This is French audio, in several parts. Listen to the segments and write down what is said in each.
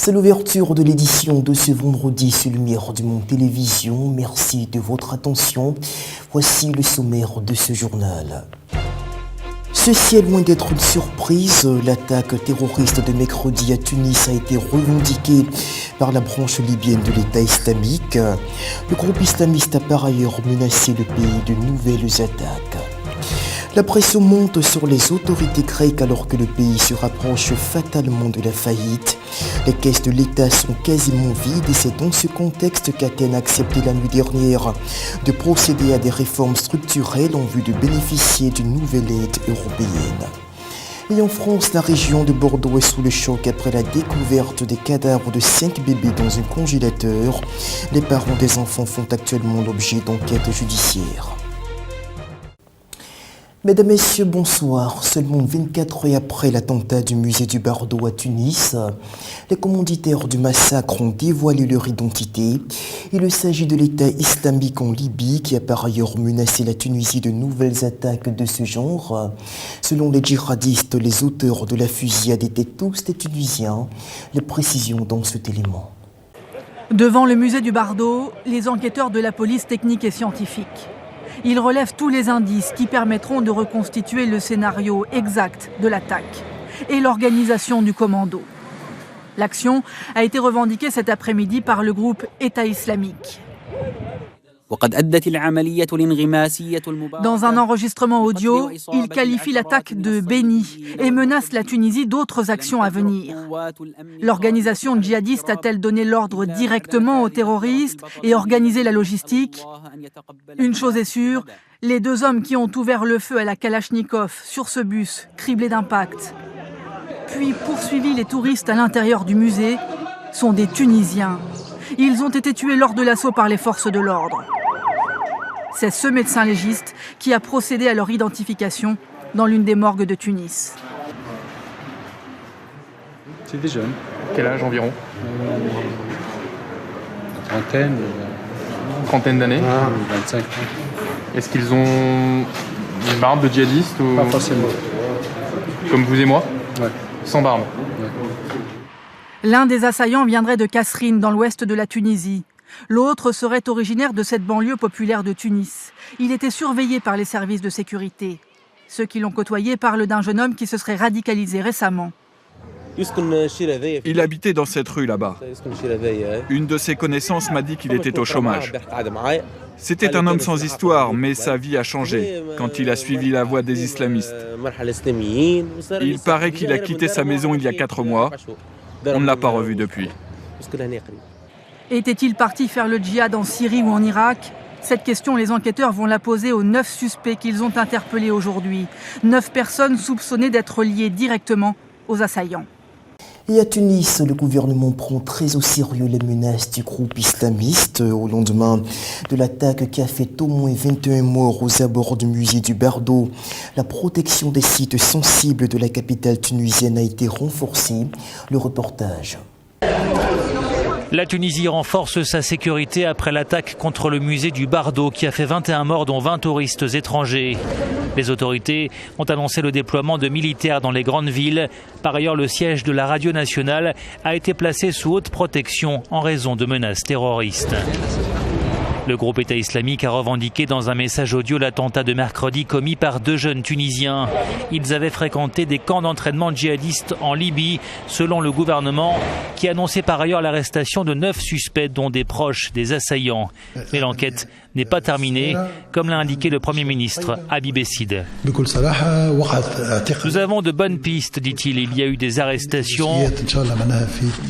C'est l'ouverture de l'édition de ce vendredi sur Lumière du Monde Télévision. Merci de votre attention. Voici le sommaire de ce journal. Ceci est loin d'être une surprise. L'attaque terroriste de mercredi à Tunis a été revendiquée par la branche libyenne de l'État islamique. Le groupe islamiste a par ailleurs menacé le pays de nouvelles attaques. La pression monte sur les autorités grecques alors que le pays se rapproche fatalement de la faillite. Les caisses de l'État sont quasiment vides et c'est dans ce contexte qu'Athènes a accepté la nuit dernière de procéder à des réformes structurelles en vue de bénéficier d'une nouvelle aide européenne. Et en France, la région de Bordeaux est sous le choc après la découverte des cadavres de 5 bébés dans un congélateur. Les parents des enfants font actuellement l'objet d'enquêtes judiciaires. Mesdames, Messieurs, bonsoir. Seulement 24 heures après l'attentat du musée du Bardo à Tunis, les commanditaires du massacre ont dévoilé leur identité. Il s'agit de l'État islamique en Libye qui a par ailleurs menacé la Tunisie de nouvelles attaques de ce genre. Selon les djihadistes, les auteurs de la fusillade étaient tous des Tunisiens. Les précisions dans cet élément. Devant le musée du Bardo, les enquêteurs de la police technique et scientifique. Ils relèvent tous les indices qui permettront de reconstituer le scénario exact de l'attaque et l'organisation du commando. L'action a été revendiquée cet après-midi par le groupe État islamique. Dans un enregistrement audio, il qualifie l'attaque de bénie et menace la Tunisie d'autres actions à venir. L'organisation djihadiste a-t-elle donné l'ordre directement aux terroristes et organisé la logistique ? Une chose est sûre, les 2 hommes qui ont ouvert le feu à la Kalachnikov sur ce bus criblé d'impact, puis poursuivi les touristes à l'intérieur du musée, sont des Tunisiens. Ils ont été tués lors de l'assaut par les forces de l'ordre. C'est ce médecin légiste qui a procédé à leur identification dans l'une des morgues de Tunis. C'est des jeunes. Quel âge environ ? Trentaine d'années. 25 ans. Est-ce qu'ils ont une barbe de djihadiste ou... Pas forcément. Comme vous et moi ? Ouais. Sans barbe. Ouais. L'un des assaillants viendrait de Kasserine, dans l'ouest de la Tunisie. L'autre serait originaire de cette banlieue populaire de Tunis. Il était surveillé par les services de sécurité. Ceux qui l'ont côtoyé parlent d'un jeune homme qui se serait radicalisé récemment. Il habitait dans cette rue là-bas. Une de ses connaissances m'a dit qu'il était au chômage. C'était un homme sans histoire, mais sa vie a changé quand il a suivi la voie des islamistes. Il paraît qu'il a quitté sa maison il y a 4 mois. On ne l'a pas revu depuis. Était-il parti faire le djihad en Syrie ou en Irak ? Cette question, les enquêteurs vont la poser aux 9 suspects qu'ils ont interpellés aujourd'hui. 9 personnes soupçonnées d'être liées directement aux assaillants. Et à Tunis, le gouvernement prend très au sérieux les menaces du groupe islamiste au lendemain de l'attaque qui a fait au moins 21 morts aux abords du musée du Bardo. La protection des sites sensibles de la capitale tunisienne a été renforcée. Le reportage. La Tunisie renforce sa sécurité après l'attaque contre le musée du Bardo qui a fait 21 morts dont 20 touristes étrangers. Les autorités ont annoncé le déploiement de militaires dans les grandes villes. Par ailleurs, le siège de la radio nationale a été placé sous haute protection en raison de menaces terroristes. Le groupe État islamique a revendiqué dans un message audio l'attentat de mercredi commis par 2 jeunes Tunisiens. Ils avaient fréquenté des camps d'entraînement djihadistes en Libye, selon le gouvernement, qui annonçait par ailleurs l'arrestation de 9 suspects, dont des proches des assaillants. Mais l'enquête n'est pas terminée, comme l'a indiqué le Premier ministre Habib Essid. Nous avons de bonnes pistes, dit-il. Il y a eu des arrestations.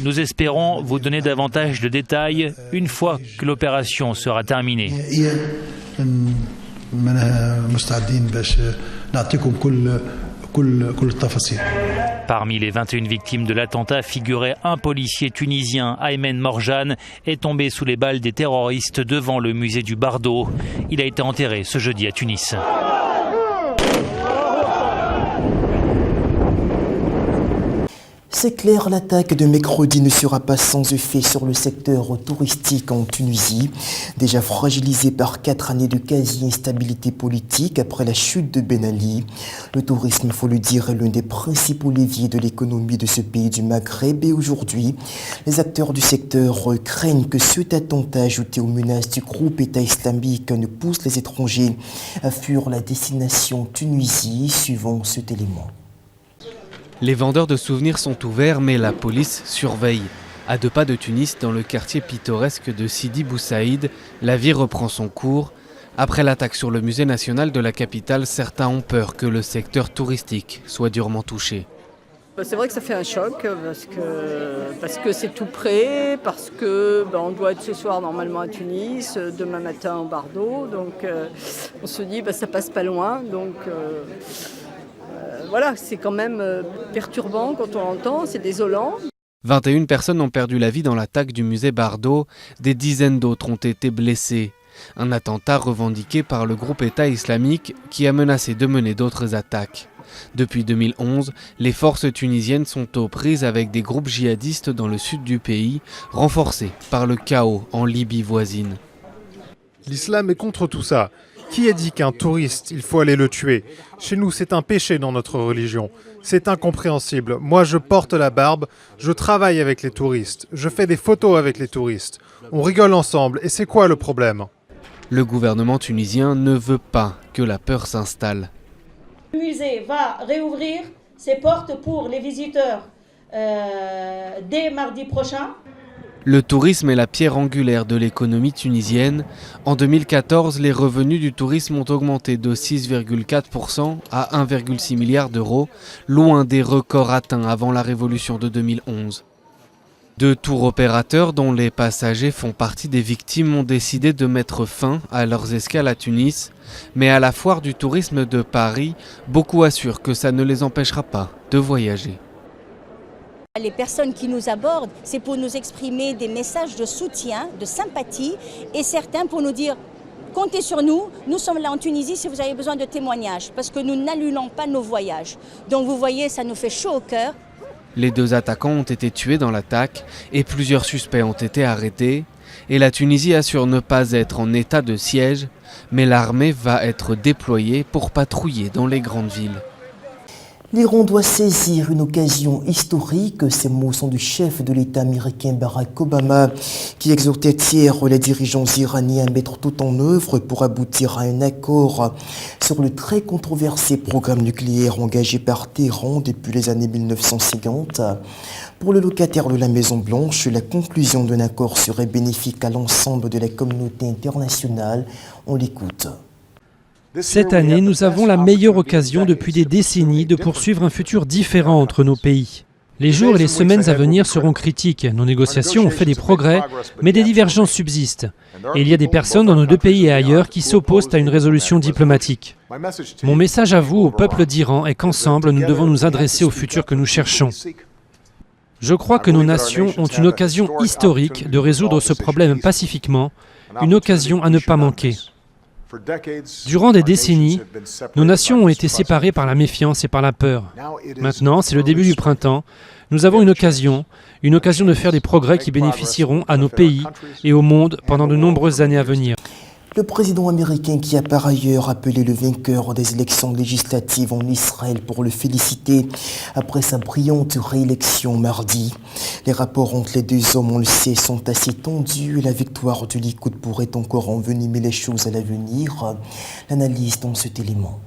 Nous espérons vous donner davantage de détails une fois que l'opération sera terminée. Parmi les 21 victimes de l'attentat figurait un policier tunisien, Aymen Morjan, est tombé sous les balles des terroristes devant le musée du Bardo. Il a été enterré ce jeudi à Tunis. C'est clair, l'attaque de mercredi ne sera pas sans effet sur le secteur touristique en Tunisie, déjà fragilisé par 4 années de quasi-instabilité politique après la chute de Ben Ali. Le tourisme, il faut le dire, est l'un des principaux leviers de l'économie de ce pays du Maghreb et aujourd'hui, les acteurs du secteur craignent que cet attentat ajouté aux menaces du groupe État islamique ne pousse les étrangers à fuir la destination Tunisie, suivant cet élément. Les vendeurs de souvenirs sont ouverts, mais la police surveille. À 2 pas de Tunis, dans le quartier pittoresque de Sidi Bou Saïd, la vie reprend son cours. Après l'attaque sur le musée national de la capitale, certains ont peur que le secteur touristique soit durement touché. C'est vrai que ça fait un choc parce que c'est tout près, parce que on doit être ce soir normalement à Tunis, demain matin au Bardo, donc on se dit ça passe pas loin, donc voilà, c'est quand même perturbant quand on l'entend, c'est désolant. 21 personnes ont perdu la vie dans l'attaque du musée Bardo, des dizaines d'autres ont été blessées. Un attentat revendiqué par le groupe État islamique qui a menacé de mener d'autres attaques. Depuis 2011, les forces tunisiennes sont aux prises avec des groupes djihadistes dans le sud du pays, renforcés par le chaos en Libye voisine. L'islam est contre tout ça. Qui a dit qu'un touriste, il faut aller le tuer? Chez nous, c'est un péché dans notre religion. C'est incompréhensible. Moi, je porte la barbe, je travaille avec les touristes, je fais des photos avec les touristes. On rigole ensemble, et c'est quoi le problème? Le gouvernement tunisien ne veut pas que la peur s'installe. Le musée va réouvrir ses portes pour les visiteurs dès mardi prochain. Le tourisme est la pierre angulaire de l'économie tunisienne. En 2014, les revenus du tourisme ont augmenté de 6,4% à 1,6 milliard d'euros, loin des records atteints avant la révolution de 2011. 2 tours opérateurs dont les passagers font partie des victimes ont décidé de mettre fin à leurs escales à Tunis. Mais à la foire du tourisme de Paris, beaucoup assurent que ça ne les empêchera pas de voyager. Les personnes qui nous abordent, c'est pour nous exprimer des messages de soutien, de sympathie, et certains pour nous dire « Comptez sur nous, nous sommes là en Tunisie si vous avez besoin de témoignages, parce que nous n'annulons pas nos voyages. » Donc vous voyez, ça nous fait chaud au cœur. Les 2 attaquants ont été tués dans l'attaque et plusieurs suspects ont été arrêtés. Et la Tunisie assure ne pas être en état de siège, mais l'armée va être déployée pour patrouiller dans les grandes villes. L'Iran doit saisir une occasion historique. Ces mots sont du chef de l'État américain Barack Obama qui exhortait hier les dirigeants iraniens à mettre tout en œuvre pour aboutir à un accord sur le très controversé programme nucléaire engagé par Téhéran depuis les années 1950. Pour le locataire de la Maison-Blanche, la conclusion d'un accord serait bénéfique à l'ensemble de la communauté internationale. On l'écoute. Cette année, nous avons la meilleure occasion depuis des décennies de poursuivre un futur différent entre nos pays. Les jours et les semaines à venir seront critiques. Nos négociations ont fait des progrès, mais des divergences subsistent. Et il y a des personnes dans nos 2 pays et ailleurs qui s'opposent à une résolution diplomatique. Mon message à vous, au peuple d'Iran, est qu'ensemble, nous devons nous adresser au futur que nous cherchons. Je crois que nos nations ont une occasion historique de résoudre ce problème pacifiquement, une occasion à ne pas manquer. Durant des décennies, nos nations ont été séparées par la méfiance et par la peur. Maintenant, c'est le début du printemps. Nous avons une occasion de faire des progrès qui bénéficieront à nos pays et au monde pendant de nombreuses années à venir. Le président américain qui a par ailleurs appelé le vainqueur des élections législatives en Israël pour le féliciter après sa brillante réélection mardi. Les rapports entre les 2 hommes, on le sait, sont assez tendus et la victoire du Likoud pourrait encore envenimer les choses à l'avenir. L'analyse dans cet élément.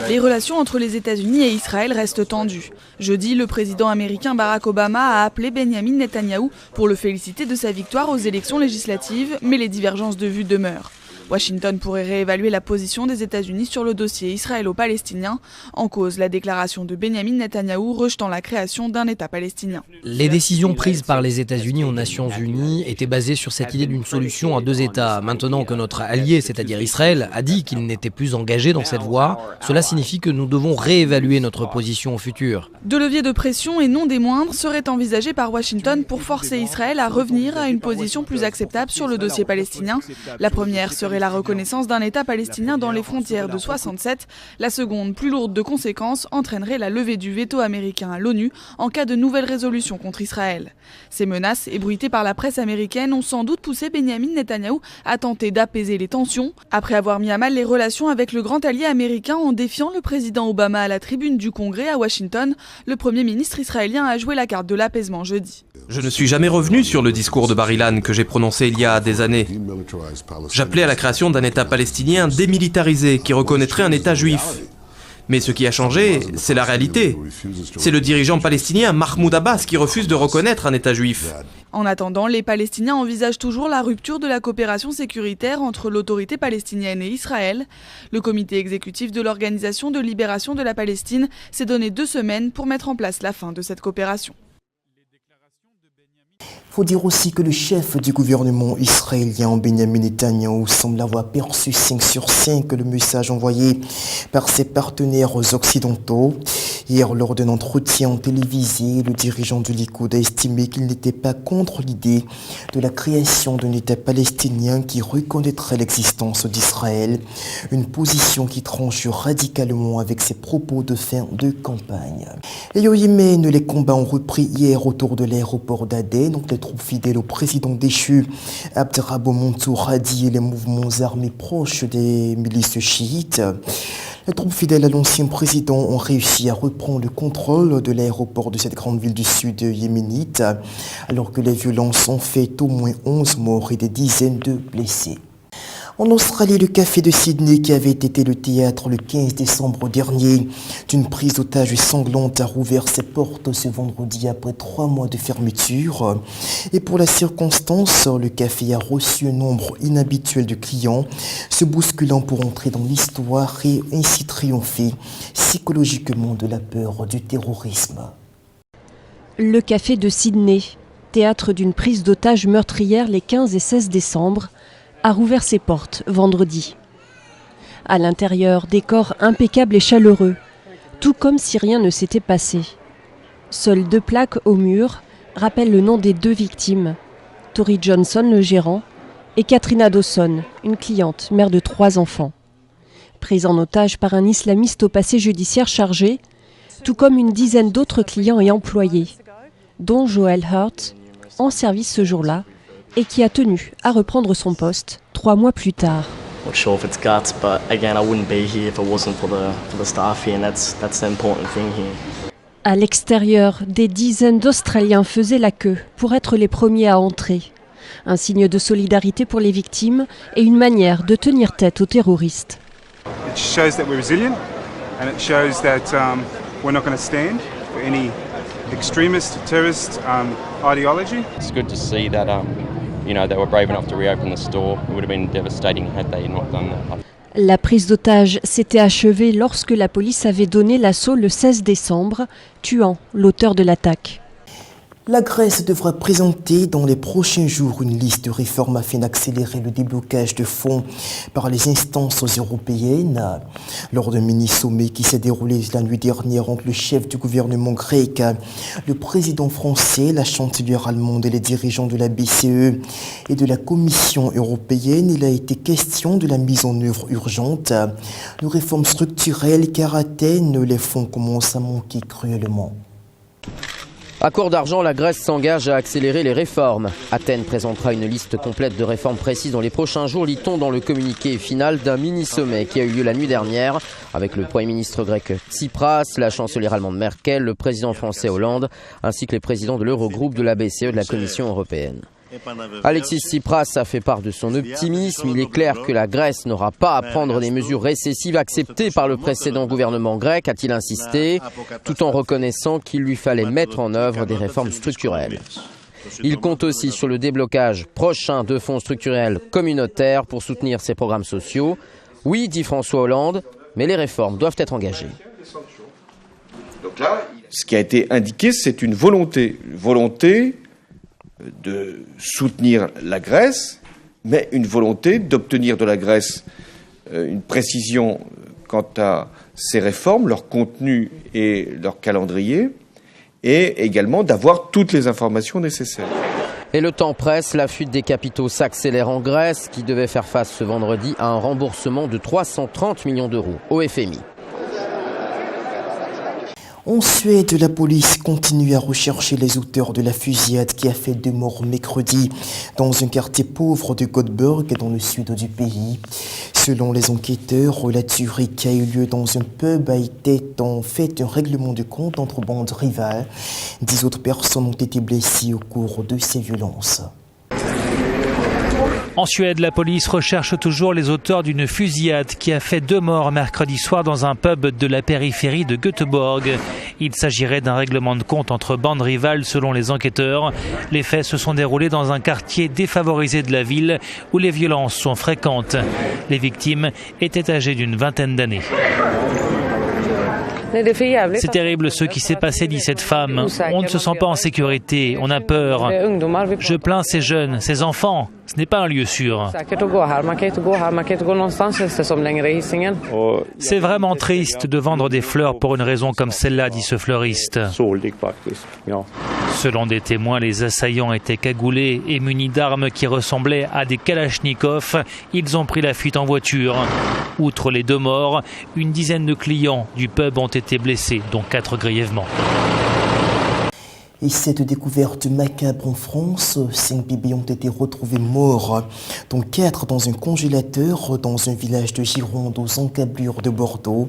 Les relations entre les États-Unis et Israël restent tendues. Jeudi, le président américain Barack Obama a appelé Benyamin Netanyahou pour le féliciter de sa victoire aux élections législatives, mais les divergences de vues demeurent. Washington pourrait réévaluer la position des États-Unis sur le dossier israélo-palestinien, en cause la déclaration de Benyamin Netanyahou rejetant la création d'un État palestinien. Les décisions prises par les États-Unis aux Nations Unies étaient basées sur cette idée d'une solution à 2 États. Maintenant que notre allié, c'est-à-dire Israël, a dit qu'il n'était plus engagé dans cette voie, cela signifie que nous devons réévaluer notre position au futur. 2 leviers de pression, et non des moindres, seraient envisagés par Washington pour forcer Israël à revenir à une position plus acceptable sur le dossier palestinien. La première serait serait la reconnaissance d'un État palestinien dans les frontières de 67. La seconde, plus lourde de conséquences, entraînerait la levée du veto américain à l'ONU en cas de nouvelle résolution contre Israël. Ces menaces, ébruitées par la presse américaine, ont sans doute poussé Benyamin Netanyahou à tenter d'apaiser les tensions, après avoir mis à mal les relations avec le grand allié américain en défiant le président Obama à la tribune du Congrès à Washington. Le Premier ministre israélien a joué la carte de l'apaisement jeudi. Je ne suis jamais revenu sur le discours de Bar-Ilan que j'ai prononcé il y a des années. J'appelais à la création d'un État palestinien démilitarisé qui reconnaîtrait un État juif. Mais ce qui a changé, c'est la réalité. C'est le dirigeant palestinien Mahmoud Abbas qui refuse de reconnaître un État juif. En attendant, les Palestiniens envisagent toujours la rupture de la coopération sécuritaire entre l'autorité palestinienne et Israël. Le comité exécutif de l'Organisation de libération de la Palestine s'est donné 2 semaines pour mettre en place la fin de cette coopération. Il faut dire aussi que le chef du gouvernement israélien, Benyamin Netanyahou, semble avoir perçu 5 sur 5 le message envoyé par ses partenaires occidentaux. Hier, lors d'un entretien télévisé, le dirigeant du Likoud a estimé qu'il n'était pas contre l'idée de la création d'un État palestinien qui reconnaîtrait l'existence d'Israël, une position qui tranche radicalement avec ses propos de fin de campagne. Et au Yémen, les combats ont repris hier autour de l'aéroport d'Aden, donc les troupes fidèles au président déchu Abdrabbuh Mansour Hadi et les mouvements armés proches des milices chiites. Les troupes fidèles à l'ancien président ont réussi à reprendre le contrôle de l'aéroport de cette grande ville du sud yéménite, alors que les violences ont fait au moins 11 morts et des dizaines de blessés. En Australie, le café de Sydney, qui avait été le théâtre le 15 décembre dernier d'une prise d'otage sanglante, a rouvert ses portes ce vendredi après 3 mois de fermeture. Et pour la circonstance, le café a reçu un nombre inhabituel de clients, se bousculant pour entrer dans l'histoire et ainsi triompher psychologiquement de la peur du terrorisme. Le café de Sydney, théâtre d'une prise d'otage meurtrière les 15 et 16 décembre, a rouvert ses portes vendredi. À l'intérieur, décor impeccable et chaleureux, tout comme si rien ne s'était passé. Seules 2 plaques au mur rappellent le nom des 2 victimes, Tori Johnson, le gérant, et Katrina Dawson, une cliente, mère de 3 enfants. Prise en otage par un islamiste au passé judiciaire chargé, tout comme une dizaine d'autres clients et employés, dont Joel Hurt, en service ce jour-là, et qui a tenu à reprendre son poste 3 mois plus tard. À l'extérieur, des dizaines d'Australiens faisaient la queue pour être les premiers à entrer. Un signe de solidarité pour les victimes et une manière de tenir tête aux terroristes. It shows that we're resilient and it shows that we're not going to stand for any extremist terrorist ideology. It's good to see that they were brave enough to reopen the store. It would have been devastating had they not done that. La prise d'otage s'était achevée lorsque la police avait donné l'assaut le 16 décembre, tuant l'auteur de l'attaque. La Grèce devra présenter dans les prochains jours une liste de réformes afin d'accélérer le déblocage de fonds par les instances européennes. Lors d'un mini-sommet qui s'est déroulé la nuit dernière entre le chef du gouvernement grec, le président français, la chancelière allemande et les dirigeants de la BCE et de la Commission européenne, il a été question de la mise en œuvre urgente de réformes structurelles car à Athènes, les fonds commencent à manquer cruellement. À court d'argent, la Grèce s'engage à accélérer les réformes. Athènes présentera une liste complète de réformes précises dans les prochains jours, lit-on dans le communiqué final d'un mini-sommet qui a eu lieu la nuit dernière avec le Premier ministre grec Tsipras, la chancelière allemande Merkel, le président français Hollande, ainsi que les présidents de l'Eurogroupe, de la BCE et de la Commission européenne. Alexis Tsipras a fait part de son optimisme. Il est clair que la Grèce n'aura pas à prendre des mesures récessives acceptées par le précédent gouvernement grec, a-t-il insisté, tout en reconnaissant qu'il lui fallait mettre en œuvre des réformes structurelles. Il compte aussi sur le déblocage prochain de fonds structurels communautaires pour soutenir ses programmes sociaux. Oui, dit François Hollande, mais les réformes doivent être engagées. Donc là, ce qui a été indiqué, c'est une volonté de soutenir la Grèce, mais une volonté d'obtenir de la Grèce une précision quant à ces réformes, leur contenu et leur calendrier, et également d'avoir toutes les informations nécessaires. Et le temps presse, la fuite des capitaux s'accélère en Grèce, qui devait faire face ce vendredi à un remboursement de 330 millions d'euros au FMI. En Suède, la police continue à rechercher les auteurs de la fusillade qui a fait 2 morts mercredi dans un quartier pauvre de Göteborg, dans le sud du pays. Selon les enquêteurs, la tuerie qui a eu lieu dans un pub a été en fait un règlement de compte entre bandes rivales. 10 autres personnes ont été blessées au cours de ces violences. En Suède, la police recherche toujours les auteurs d'une fusillade qui a fait 2 morts mercredi soir dans un pub de la périphérie de Göteborg. Il s'agirait d'un règlement de compte entre bandes rivales selon les enquêteurs. Les faits se sont déroulés dans un quartier défavorisé de la ville où les violences sont fréquentes. Les victimes étaient âgées d'une vingtaine d'années. C'est terrible ce qui s'est passé, dit cette femme. On ne se sent pas en sécurité, on a peur. Je plains ces jeunes, ces enfants. Ce n'est pas un lieu sûr. C'est vraiment triste de vendre des fleurs pour une raison comme celle-là, dit ce fleuriste. Selon des témoins, les assaillants étaient cagoulés et munis d'armes qui ressemblaient à des kalachnikovs. Ils ont pris la fuite en voiture. Outre les 2 morts, une dizaine de clients du pub ont été blessés, dont 4 grièvement. Et cette découverte macabre en France, 5 bébés ont été retrouvés morts, dont 4 dans un congélateur dans un village de Gironde aux encablures de Bordeaux.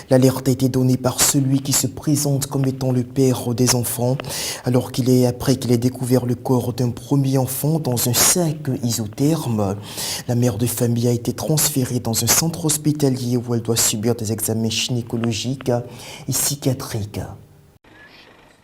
L'alerte a été donnée par celui qui se présente comme étant le père des enfants, après qu'il ait découvert le corps d'un premier enfant dans un sac isotherme. La mère de famille a été transférée dans un centre hospitalier où elle doit subir des examens gynécologiques et psychiatriques.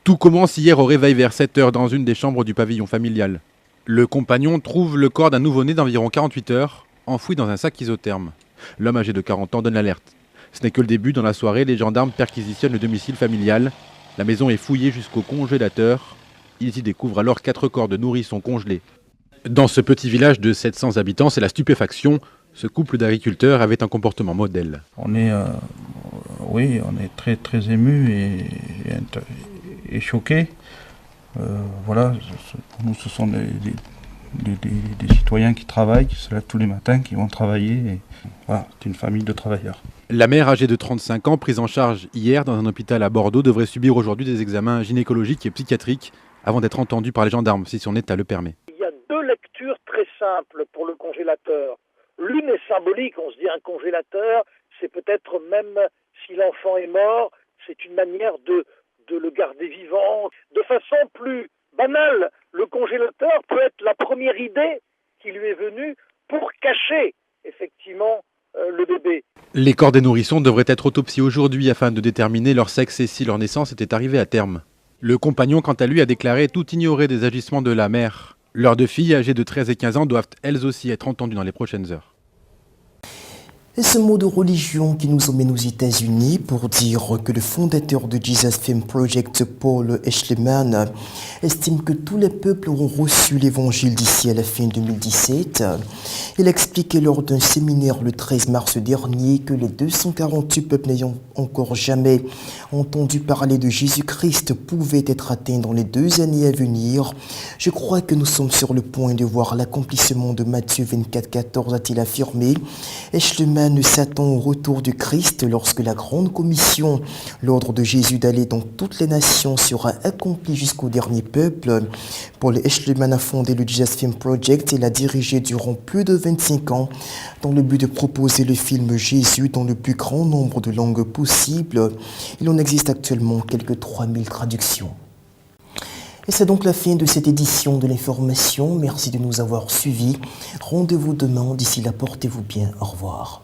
Tout commence hier au réveil vers 7h dans une des chambres du pavillon familial. Le compagnon trouve le corps d'un nouveau-né d'environ 48 heures, enfoui dans un sac isotherme. L'homme âgé de 40 ans donne l'alerte. Ce n'est que le début. Dans la soirée, les gendarmes perquisitionnent le domicile familial. La maison est fouillée jusqu'au congélateur. Ils y découvrent alors 4 corps de nourrissons congelés. Dans ce petit village de 700 habitants, c'est la stupéfaction. Ce couple d'agriculteurs avait un comportement modèle. On est très très ému et choqué. Voilà, pour nous, ce sont des citoyens qui travaillent, qui se lèvent tous les matins, qui vont travailler. Et voilà, c'est une famille de travailleurs. La mère, âgée de 35 ans, prise en charge hier dans un hôpital à Bordeaux, devrait subir aujourd'hui des examens gynécologiques et psychiatriques avant d'être entendue par les gendarmes, si son état le permet. Il y a 2 lectures très simples pour le congélateur. L'une est symbolique, on se dit un congélateur, c'est peut-être même si l'enfant est mort, c'est une manière de le garder vivant. De façon plus banale, le congélateur peut être la première idée qui lui est venue pour cacher effectivement le bébé. Les corps des nourrissons devraient être autopsiés aujourd'hui afin de déterminer leur sexe et si leur naissance était arrivée à terme. Le compagnon, quant à lui, a déclaré tout ignorer des agissements de la mère. Leurs 2 filles, âgées de 13 et 15 ans, doivent elles aussi être entendues dans les prochaines heures. Et ce mot de religion qui nous emmène aux États-Unis pour dire que le fondateur de Jesus Film Project, Paul Eschliman, estime que tous les peuples auront reçu l'évangile d'ici à la fin 2017. Il a expliqué lors d'un séminaire le 13 mars dernier que les 248 peuples n'ayant encore jamais entendu parler de Jésus-Christ pouvaient être atteints dans les 2 années à venir. Je crois que nous sommes sur le point de voir l'accomplissement de Matthieu 24,14, a-t-il affirmé. Eschliman ne s'attend au retour du Christ lorsque la grande commission, l'ordre de Jésus d'aller dans toutes les nations, sera accomplie jusqu'au dernier peuple. Paul Eschliman a fondé le Jesus Film Project et l'a dirigé durant plus de 25 ans dans le but de proposer le film Jésus dans le plus grand nombre de langues possibles. Il en existe actuellement quelques 3000 traductions. Et c'est donc la fin de cette édition de l'information. Merci de nous avoir suivis. Rendez-vous demain. D'ici là, portez-vous bien. Au revoir.